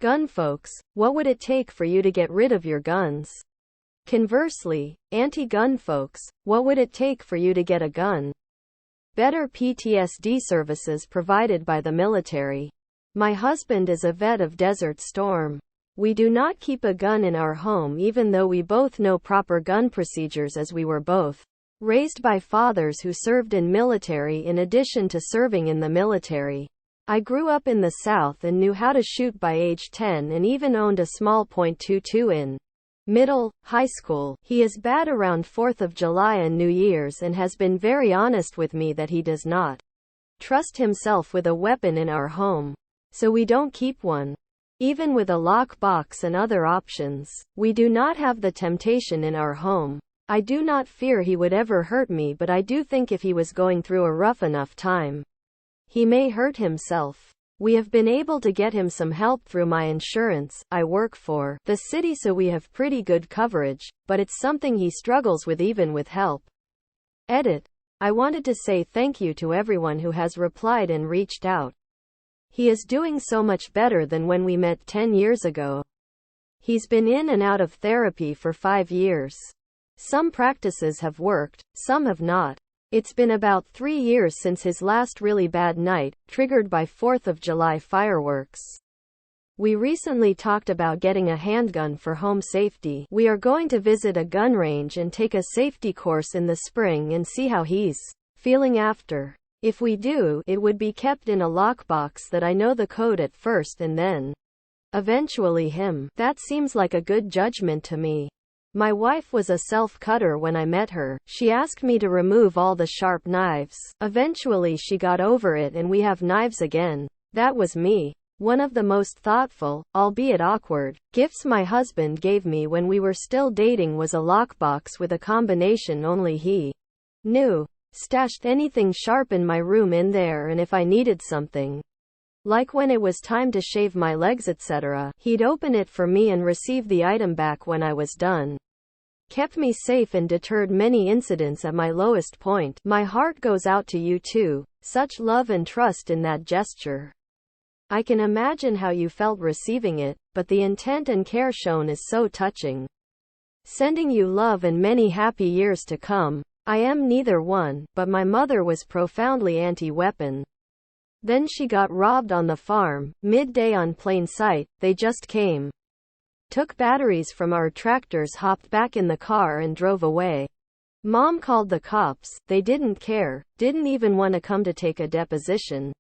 Gun folks, what would it take for you to get rid of your guns? Conversely, anti-gun folks, what would it take for you to get a gun? Better PTSD services provided by the military. My husband is a vet of Desert Storm. We do not keep a gun in our home even though we both know proper gun procedures, as we were both raised by fathers who served in military in addition to serving in the military. I grew up in the South and knew how to shoot by age 10 and even owned a small .22 in high school. He is bad around 4th of July and New Year's and has been very honest with me that he does not trust himself with a weapon in our home. So we don't keep one. Even with a lockbox and other options, we do not have the temptation in our home. I do not fear he would ever hurt me, but I do think if he was going through a rough enough time, he may hurt himself. We have been able to get him some help through my insurance. I work for the city, so we have pretty good coverage, but it's something he struggles with even with help. Edit. I wanted to say thank you to everyone who has replied and reached out. He is doing so much better than when we met 10 years ago. He's been in and out of therapy for 5 years. Some practices have worked, some have not. It's been about 3 years since his last really bad night, triggered by 4th of July fireworks. We recently talked about getting a handgun for home safety. We are going to visit a gun range and take a safety course in the spring and see how he's feeling after. If we do, it would be kept in a lockbox that I know the code at first and then eventually him. That seems like a good judgment to me. My wife was a self-cutter when I met her. She asked me to remove all the sharp knives. Eventually she got over it and we have knives again. That was me. One of the most thoughtful, albeit awkward, gifts my husband gave me when we were still dating was a lockbox with a combination only he knew. Stashed anything sharp in my room in there, and if I needed something, like when it was time to shave my legs etc., he'd open it for me and receive the item back when I was done. Kept me safe and deterred many incidents at my lowest point. My heart goes out to you too. Such love and trust in that gesture. I can imagine how you felt receiving it, but the intent and care shown is so touching. Sending you love and many happy years to come. I am neither one, but my mother was profoundly anti-weapon. Then she got robbed on the farm, midday on plain sight. They just came, took batteries from our tractors, hopped back in the car and drove away. Mom called the cops. They didn't care, didn't even want to come to take a deposition.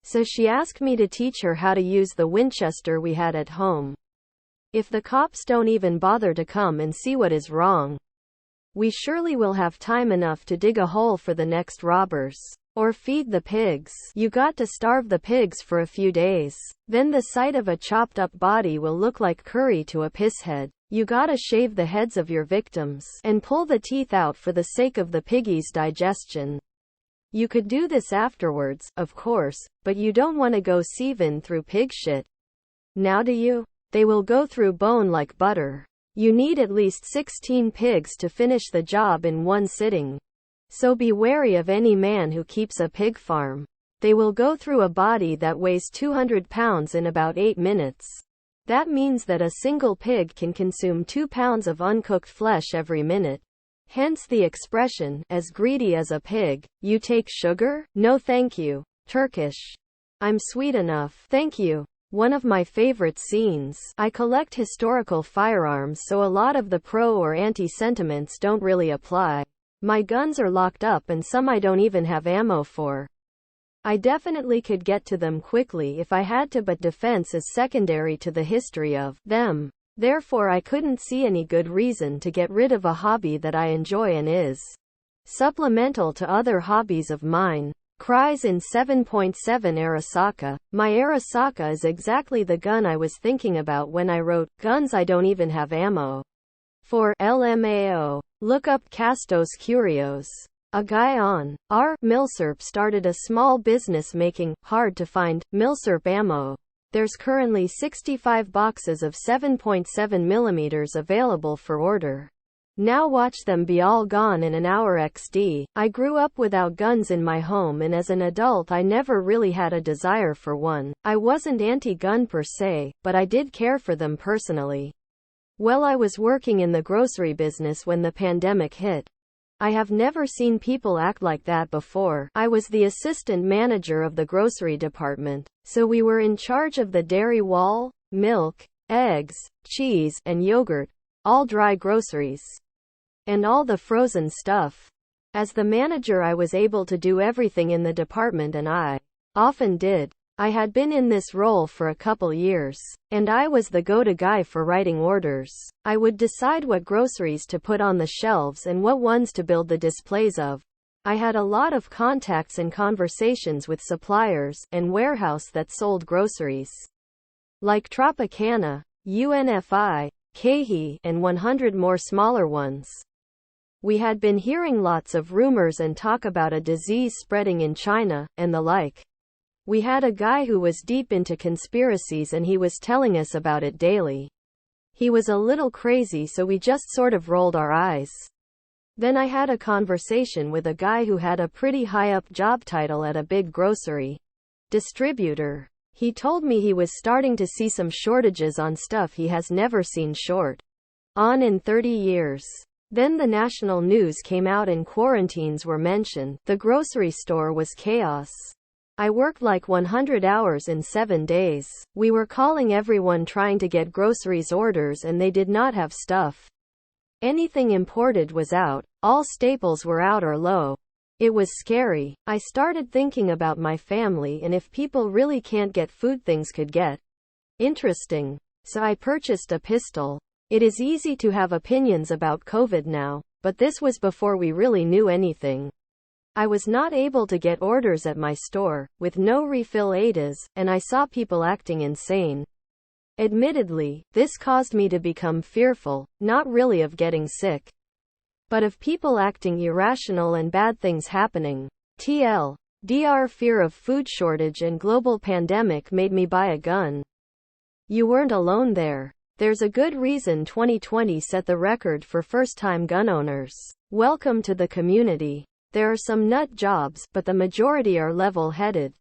So she asked me to teach her how to use the Winchester we had at home. If the cops don't even bother to come and see what is wrong, we surely will have time enough to dig a hole for the next robbers. Or feed the pigs. You got to starve the pigs for a few days. Then the sight of a chopped up body will look like curry to a pisshead. You gotta shave the heads of your victims and pull the teeth out for the sake of the piggy's digestion. You could do this afterwards, of course, but you don't want to go sieving through pig shit. Now do you? They will go through bone like butter. You need at least 16 pigs to finish the job in one sitting. So be wary of any man who keeps a pig farm. They will go through a body that weighs 200 pounds in about 8 minutes. That means that a single pig can consume 2 pounds of uncooked flesh every minute. Hence the expression, as greedy as a pig. You take sugar? No thank you. Turkish. I'm sweet enough. Thank you. One of my favorite scenes. I collect historical firearms, so a lot of the pro or anti sentiments don't really apply. My guns are locked up and some I don't even have ammo for. I definitely could get to them quickly if I had to, but defense is secondary to the history of them. Therefore I couldn't see any good reason to get rid of a hobby that I enjoy and is supplemental to other hobbies of mine. Cries in 7.7 Arasaka. My Arasaka is exactly the gun I was thinking about when I wrote, guns I don't even have ammo for. LMAO. Look up Castos Curios. A guy on R. Milsurp started a small business making hard-to-find Milsurp ammo. There's currently 65 boxes of 7.7 mm available for order. Now watch them be all gone in an hour XD. I grew up without guns in my home, and as an adult I never really had a desire for one. I wasn't anti-gun per se, but I did care for them personally. Well, I was working in the grocery business when the pandemic hit. I have never seen people act like that before. I was the assistant manager of the grocery department, so we were in charge of the dairy wall, milk, eggs, cheese, and yogurt, all dry groceries, and all the frozen stuff. As the manager, I was able to do everything in the department, and I often did. I had been in this role for a couple years, and I was the go-to guy for writing orders. I would decide what groceries to put on the shelves and what ones to build the displays of. I had a lot of contacts and conversations with suppliers and warehouse that sold groceries, like Tropicana, UNFI, KeHE, and 100 more smaller ones. We had been hearing lots of rumors and talk about a disease spreading in China, and the like. We had a guy who was deep into conspiracies, and he was telling us about it daily. He was a little crazy, so we just sort of rolled our eyes. Then I had a conversation with a guy who had a pretty high-up job title at a big grocery distributor. He told me he was starting to see some shortages on stuff he has never seen short on in 30 years. Then the national news came out and quarantines were mentioned. The grocery store was chaos. I worked like 100 hours in 7 days. We were calling everyone trying to get groceries orders, and they did not have stuff. Anything imported was out. All staples were out or low. It was scary. I started thinking about my family, and if people really can't get food, things could get interesting. So I purchased a pistol. It is easy to have opinions about COVID now, but this was before we really knew anything. I was not able to get orders at my store, with no refill ADAs, and I saw people acting insane. Admittedly, this caused me to become fearful, not really of getting sick, but of people acting irrational and bad things happening. TLDR, fear of food shortage and global pandemic made me buy a gun. You weren't alone there. There's a good reason 2020 set the record for first-time gun owners. Welcome to the community. There are some nut jobs, but the majority are level-headed,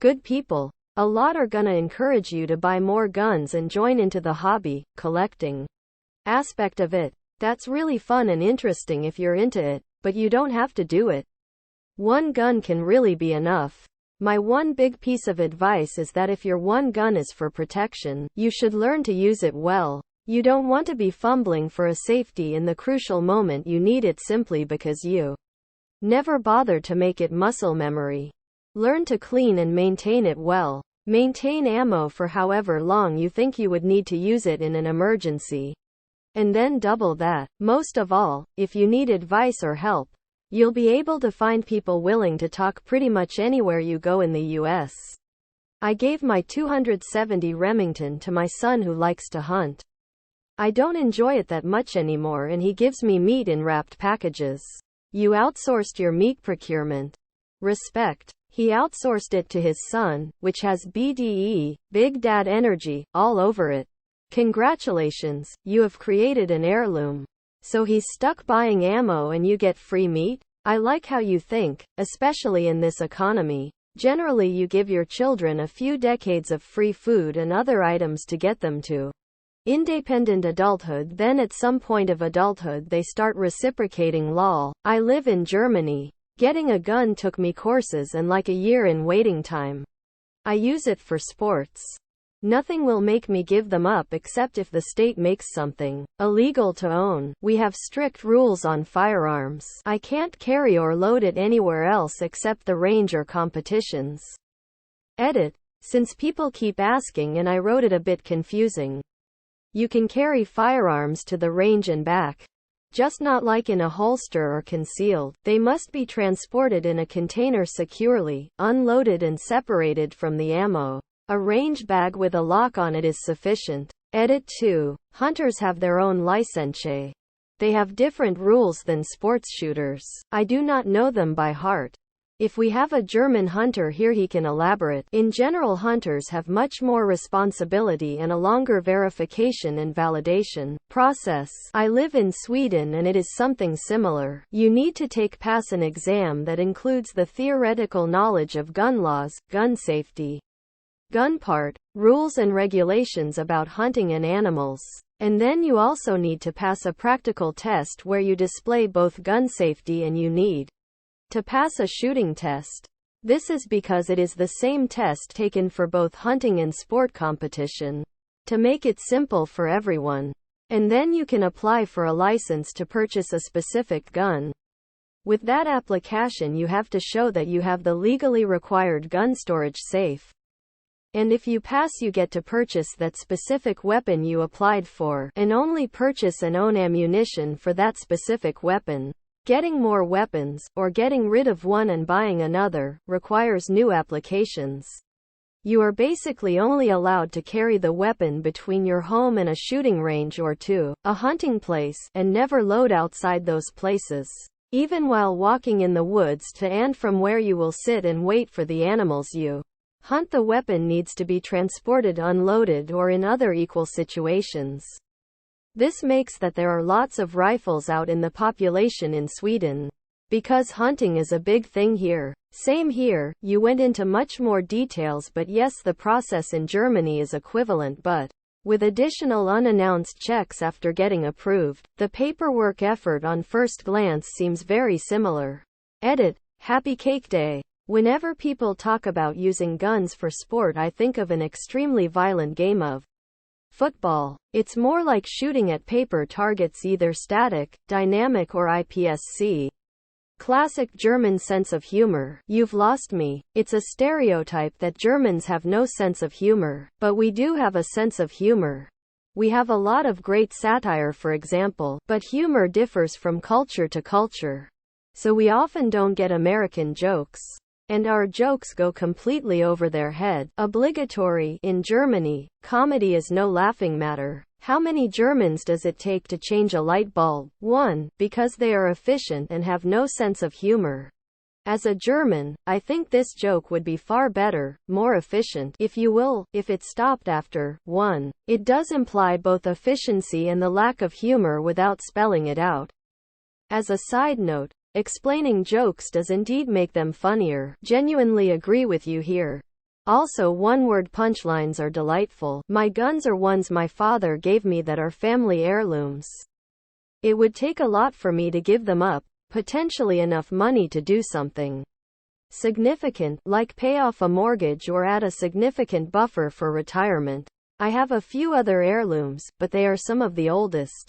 good people. A lot are gonna encourage you to buy more guns and join into the hobby, collecting aspect of it. That's really fun and interesting if you're into it, but you don't have to do it. One gun can really be enough. My one big piece of advice is that if your one gun is for protection, you should learn to use it well. You don't want to be fumbling for a safety in the crucial moment you need it simply because you never bothered to make it muscle memory. Learn to clean and maintain it well. Maintain ammo for however long you think you would need to use it in an emergency. And then double that. Most of all, if you need advice or help, you'll be able to find people willing to talk pretty much anywhere you go in the US. I gave my 270 Remington to my son who likes to hunt. I don't enjoy it that much anymore, and he gives me meat in wrapped packages. You outsourced your meat procurement. Respect. He outsourced it to his son, which has BDE, Big Dad Energy, all over it. Congratulations, you have created an heirloom. So he's stuck buying ammo and you get free meat? I like how you think, especially in this economy. Generally, you give your children a few decades of free food and other items to get them to independent adulthood, then at some point of adulthood they start reciprocating. Lol. I live in Germany. Getting a gun took me courses and like a year in waiting time. I use it for sports. Nothing will make me give them up except if the state makes something illegal to own. We have strict rules on firearms. I can't carry or load it anywhere else except the range or competitions. Edit. Since people keep asking and I wrote it a bit confusing. You can carry firearms to the range and back. Just not like in a holster or concealed. They must be transported in a container securely, unloaded and separated from the ammo. A range bag with a lock on it is sufficient. Edit 2. Hunters have their own licence. They have different rules than sports shooters. I do not know them by heart. If we have a German hunter here, he can elaborate. In general, hunters have much more responsibility and a longer verification and validation process. I live in Sweden and it is something similar. You need to pass an exam that includes the theoretical knowledge of gun laws, gun safety, gun part, rules and regulations about hunting and animals. And then you also need to pass a practical test where you display both gun safety and you need to pass a shooting test. This is because it is the same test taken for both hunting and sport competition, to make it simple for everyone. And then you can apply for a license to purchase a specific gun. With that application, you have to show that you have the legally required gun storage safe. And if you pass, you get to purchase that specific weapon you applied for, and only purchase and own ammunition for that specific weapon. Getting more weapons, or getting rid of one and buying another, requires new applications. You are basically only allowed to carry the weapon between your home and a shooting range or to a hunting place, and never load outside those places. Even while walking in the woods to and from where you will sit and wait for the animals you hunt, the weapon needs to be transported unloaded or in other equal situations. This makes that there are lots of rifles out in the population in Sweden, because hunting is a big thing here. Same here, you went into much more details, but yes, the process in Germany is equivalent, but with additional unannounced checks after getting approved. The paperwork effort on first glance seems very similar. Edit. Happy Cake Day. Whenever people talk about using guns for sport, I think of an extremely violent game of football. It's more like shooting at paper targets, either static, dynamic or IPSC. Classic German sense of humor. You've lost me. It's a stereotype that Germans have no sense of humor, but we do have a sense of humor. We have a lot of great satire, for example, but humor differs from culture to culture. So we often don't get American jokes. And our jokes go completely over their head. Obligatory. In Germany, comedy is no laughing matter. How many Germans does it take to change a light bulb? 1. Because they are efficient and have no sense of humor. As a German, I think this joke would be far better, more efficient, if you will, if it stopped after 1. It does imply both efficiency and the lack of humor without spelling it out. As a side note, explaining jokes does indeed make them funnier. Genuinely agree with you here. Also, one-word punchlines are delightful. My guns are ones my father gave me that are family heirlooms. It would take a lot for me to give them up, potentially enough money to do something significant, like pay off a mortgage or add a significant buffer for retirement. I have a few other heirlooms, but they are some of the oldest.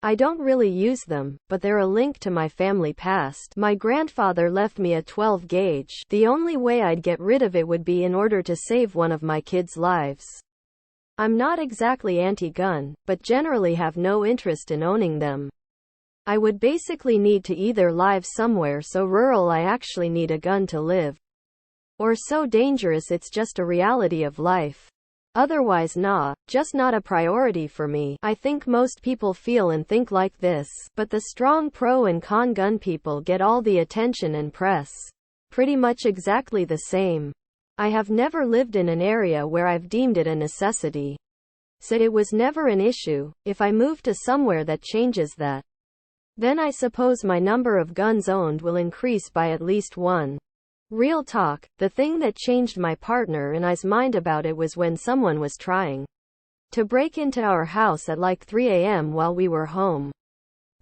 I don't really use them, but they're a link to my family past. My grandfather left me a 12 gauge. The only way I'd get rid of it would be in order to save one of my kids' lives. I'm not exactly anti-gun, but generally have no interest in owning them. I would basically need to either live somewhere so rural I actually need a gun to live, or so dangerous it's just a reality of life. Otherwise, just not a priority for me. I think most people feel and think like this, but the strong pro and con gun people get all the attention and press. Pretty much exactly the same. I have never lived in an area where I've deemed it a necessity. So it was never an issue. If I move to somewhere that changes that, then I suppose my number of guns owned will increase by at least 1. Real talk, the thing that changed my partner and I's mind about it was when someone was trying to break into our house at like 3 a.m. while we were home.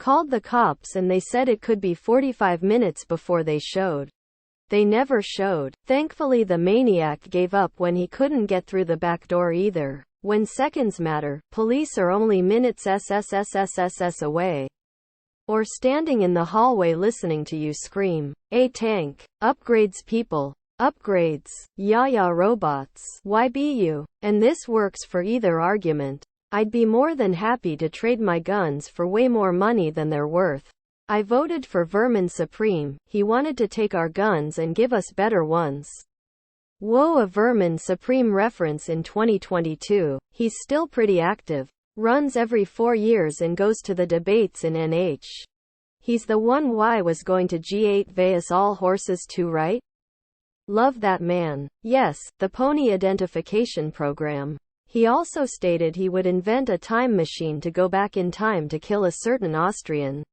Called the cops and they said it could be 45 minutes before they showed. They never showed. Thankfully the maniac gave up when he couldn't get through the back door either. When seconds matter, police are only minutes away. Or standing in the hallway listening to you scream. A tank. Upgrades people. Upgrades. Yeah robots. Why be you? And this works for either argument. I'd be more than happy to trade my guns for way more money than they're worth. I voted for Vermin Supreme. He wanted to take our guns and give us better ones. Whoa, a Vermin Supreme reference in 2022. He's still pretty active. Runs every 4 years and goes to the debates in NH. He's the one why was going to G8 Vegas all horses too, right? Love that man. Yes, the pony identification program. He also stated he would invent a time machine to go back in time to kill a certain Austrian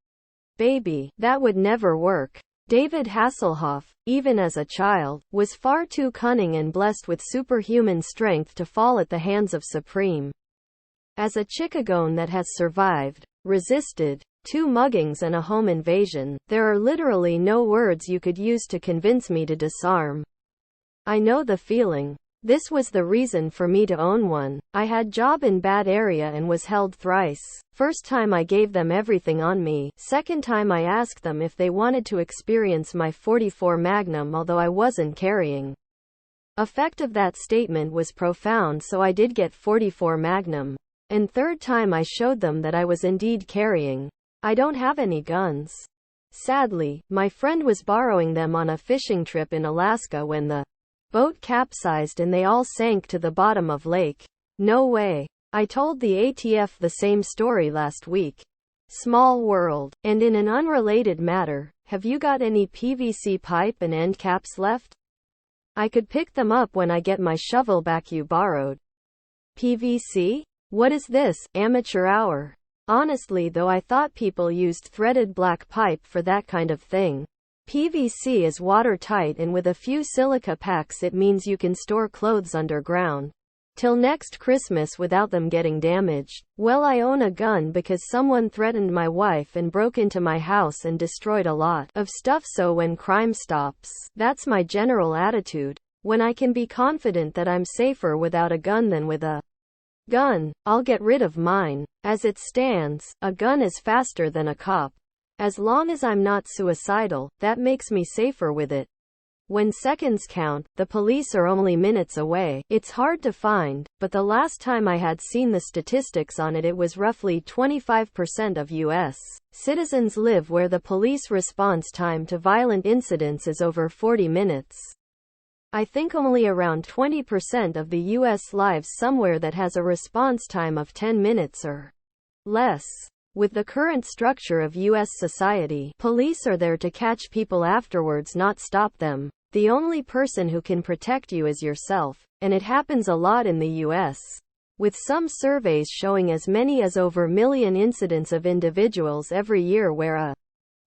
baby. That would never work. David Hasselhoff, even as a child, was far too cunning and blessed with superhuman strength to fall at the hands of Supreme. As a Chicagoan that has survived, resisted, 2 muggings and a home invasion, there are literally no words you could use to convince me to disarm. I know the feeling. This was the reason for me to own one. I had job in bad area and was held thrice. First time I gave them everything on me. Second time I asked them if they wanted to experience my .44 Magnum although I wasn't carrying. Effect of that statement was profound, so I did get .44 Magnum. And third time I showed them that I was indeed carrying. I don't have any guns. Sadly, my friend was borrowing them on a fishing trip in Alaska when the boat capsized and they all sank to the bottom of lake. No way. I told the ATF the same story last week. Small world. And in an unrelated matter, have you got any PVC pipe and end caps left? I could pick them up when I get my shovel back you borrowed. PVC? What is this? Amateur hour. Honestly though, I thought people used threaded black pipe for that kind of thing. PVC is watertight and with a few silica packs it means you can store clothes underground till next Christmas without them getting damaged. Well, I own a gun because someone threatened my wife and broke into my house and destroyed a lot of stuff, so when crime stops, that's my general attitude. When I can be confident that I'm safer without a gun than with a gun, I'll get rid of mine. As it stands, a gun is faster than a cop. As long as I'm not suicidal, that makes me safer with it. When seconds count, the police are only minutes away. It's hard to find, but the last time I had seen the statistics on it, it was roughly 25% of U.S. citizens live where the police response time to violent incidents is over 40 minutes. I think only around 20% of the U.S. lives somewhere that has a response time of 10 minutes or less. With the current structure of U.S. society, police are there to catch people afterwards, not stop them. The only person who can protect you is yourself, and it happens a lot in the U.S., with some surveys showing as many as over a million incidents of individuals every year where a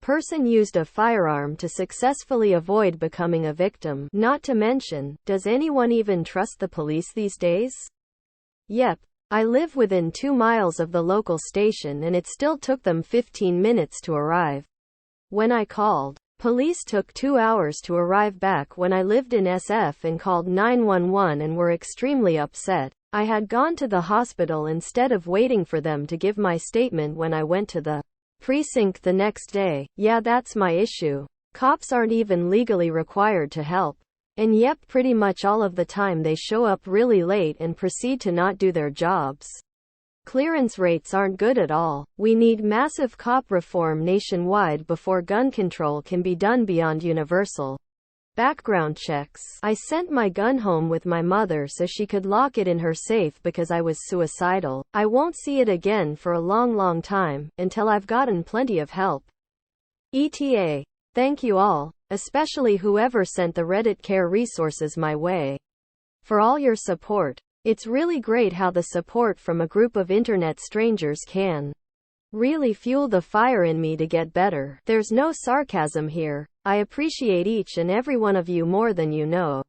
person used a firearm to successfully avoid becoming a victim. Not to mention, does anyone even trust the police these days? Yep. I live within 2 miles of the local station and it still took them 15 minutes to arrive. When I called, police took 2 hours to arrive back when I lived in SF and called 911 and were extremely upset. I had gone to the hospital instead of waiting for them to give my statement when I went to the precinct the next day. Yeah, that's my issue. Cops aren't even legally required to help. And yep, pretty much all of the time they show up really late and proceed to not do their jobs. Clearance rates aren't good at all. We need massive cop reform nationwide before gun control can be done beyond universal background checks. I sent my gun home with my mother so she could lock it in her safe because I was suicidal. I won't see it again for a long time, until I've gotten plenty of help. ETA. Thank you all, especially whoever sent the Reddit care resources my way, for all your support. It's really great how the support from a group of internet strangers can really fuel the fire in me to get better. There's no sarcasm here. I appreciate each and every one of you more than you know.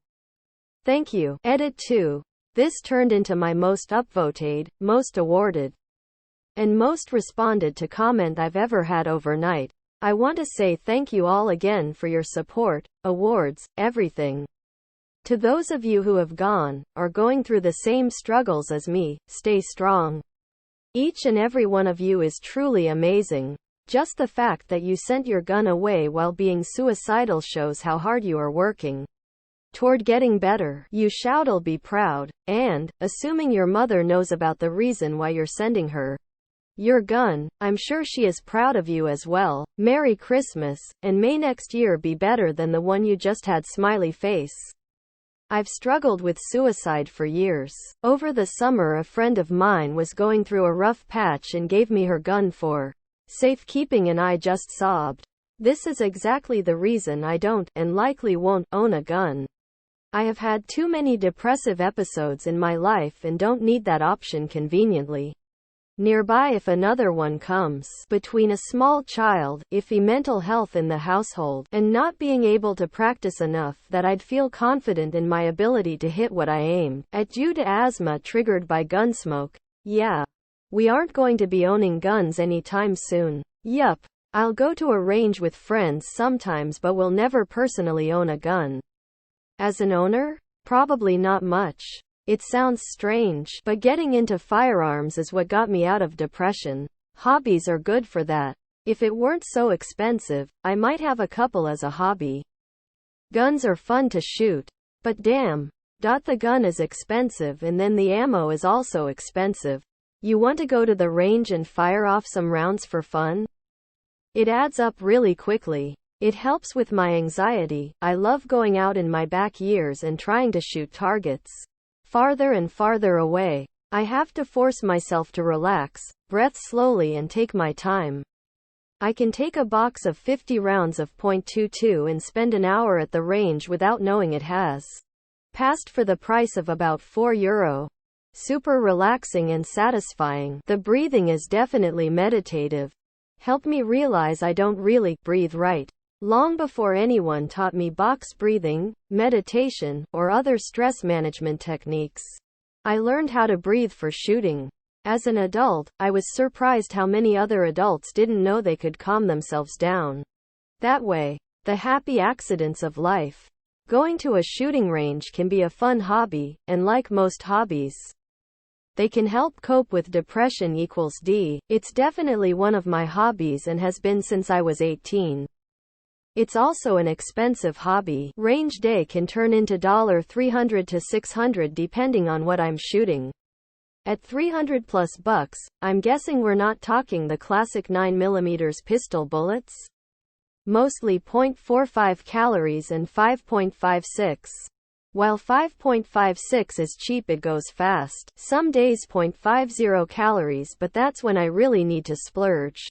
Thank you. Edit 2. This turned into my most upvoted, most awarded, and most responded to comment I've ever had overnight. I want to say thank you all again for your support, awards, everything. To those of you who have gone, or going through the same struggles as me, stay strong. Each and every one of you is truly amazing. Just the fact that you sent your gun away while being suicidal shows how hard you are working toward getting better. You shall be proud. And, assuming your mother knows about the reason why you're sending her your gun, I'm sure she is proud of you as well. Merry Christmas, and may next year be better than the one you just had. Smiley face. I've struggled with suicide for years. Over the summer, a friend of mine was going through a rough patch and gave me her gun for Safekeeping, and I just sobbed. This is exactly the reason I don't, and likely won't, own a gun. I have had too many depressive episodes in my life and don't need that option conveniently nearby if another one comes. Between a small child, iffy mental health in the household, and not being able to practice enough that I'd feel confident in my ability to hit what I aimed at due to asthma triggered by gun smoke, yeah, we aren't going to be owning guns anytime soon. Yup. I'll go to a range with friends sometimes but will never personally own a gun. As an owner? Probably not much. It sounds strange, but getting into firearms is what got me out of depression. Hobbies are good for that. If it weren't so expensive, I might have a couple as a hobby. Guns are fun to shoot. But damn. The gun is expensive and then the ammo is also expensive. You want to go to the range and fire off some rounds for fun? It adds up really quickly. It helps with my anxiety. I love going out in my back years and trying to shoot targets farther and farther away. I have to force myself to relax, breath slowly, and take my time. I can take a box of 50 rounds of .22 and spend an hour at the range without knowing it has passed for the price of about €4. Super relaxing and satisfying. The breathing is definitely meditative. Helped me realize I don't really breathe right. Long before anyone taught me box breathing, meditation, or other stress management techniques, I learned how to breathe for shooting. As an adult, I was surprised how many other adults didn't know they could calm themselves down that way. The happy accidents of life. Going to a shooting range can be a fun hobby, and like most hobbies, they can help cope with depression. It's definitely one of my hobbies and has been since I was 18. It's also an expensive hobby. Range day can turn into $300 to $600 depending on what I'm shooting. At $300 plus, I'm guessing we're not talking the classic 9mm pistol bullets? Mostly .45 calories and 5.56. While 5.56 is cheap, it goes fast. Some days .50 calories, but that's when I really need to splurge.